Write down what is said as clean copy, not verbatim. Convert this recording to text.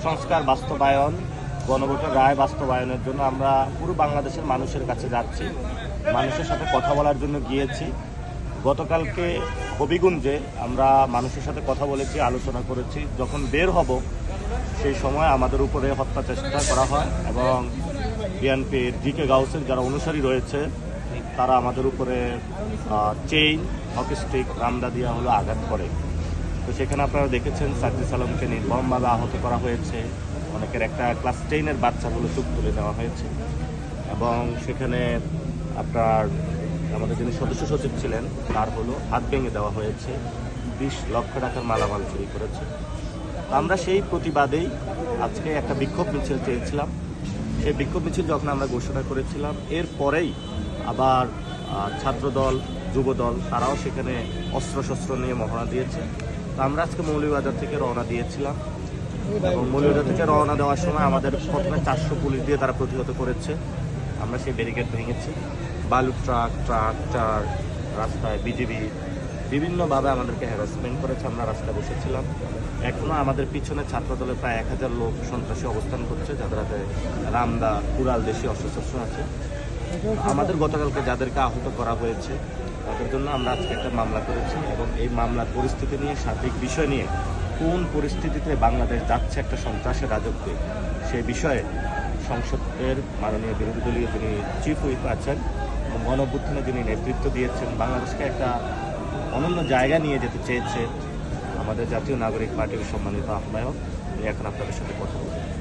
সংস্কার বাস্তবায়ন, গণভোটের রায় বাস্তবায়নের জন্য আমরা পুরো বাংলাদেশের মানুষের কাছে যাচ্ছি, মানুষের সাথে কথা বলার জন্য গিয়েছি। গতকালকে হবিগঞ্জে আমরা মানুষের সাথে কথা বলেছি, আলোচনা করেছি। যখন বের হব সেই সময় আমাদের উপরে হত্যা চেষ্টা করা হয় এবং বিএনপির ডিকে গাউসের যারা অনুসারী রয়েছে তারা আমাদের উপরে চেইন, হকি স্টিক, রামদা দিয়া হলো আঘাত করে। তো সেখানে আপনারা দেখেছেন সাজ্জিদ আলমকে নির্মমভাবে আহত করা হয়েছে, অনেকের একটা ক্লাস 10-এর বাচ্চাগুলো চুপ তুলে নেওয়া হয়েছে এবং সেখানে আপনার আমাদের যিনি সদস্য সচিব ছিলেন তার হলো হাত ভেঙে দেওয়া হয়েছে, 20 লক্ষ টাকার মালামাল চুরি করেছে। আমরা সেই প্রতিবাদেই আজকে একটা বিক্ষোভ মিছিল চেয়েছিলাম। সেই বিক্ষোভ মিছিল যখন আমরা ঘোষণা করেছিলাম, এরপরেই আবার ছাত্রদল, যুবদল তারাও সেখানে অস্ত্রশস্ত্র নিয়ে মহড়া দিয়েছে। তো আমরা আজকে মৌলভীবাজার থেকে রওনা দিয়েছিলাম এবং মৌলভীবাজার থেকে রওনা দেওয়ার সময় আমাদের প্রথমে 400 পুলিশ দিয়ে তারা প্রতিহত করেছে। আমরা সেই ব্যারিকেড ভেঙেছি। বালু ট্রাক্টর রাস্তায় বিজিবি বিভিন্নভাবে আমাদেরকে হ্যারাসমেন্ট করেছে। আমরা রাস্তায় বসেছিলাম। এখনও আমাদের পিছনে ছাত্রদলের প্রায় 1000 লোক সন্ত্রাসী অবস্থান করছে, যাদের হাতে রামদা, কুড়াল, দেশি অস্ত্রশস্ত্র আছে। আমাদের গতকালকে যাদেরকে আহত করা হয়েছে তাদের জন্য আমরা আজকে একটা মামলা করেছি এবং এই মামলার পরিস্থিতি নিয়ে, সার্বিক বিষয় নিয়ে, কোন পরিস্থিতিতে বাংলাদেশ যাচ্ছে একটা সন্ত্রাসের রাজত্বে, সেই বিষয়ে সংসদের মাননীয় বিরোধী দলীয় যিনি চিফ হুইপ আছেন, গণঅভ্যুত্থানে যিনি নেতৃত্ব দিয়েছেন, বাংলাদেশকে একটা অনন্য জায়গা নিয়ে যেতে চেয়েছে আমাদের জাতীয় নাগরিক পার্টির সম্মানিত আহ্বায়ক, উনি এখন আপনাদের সাথে কথা বলবেন।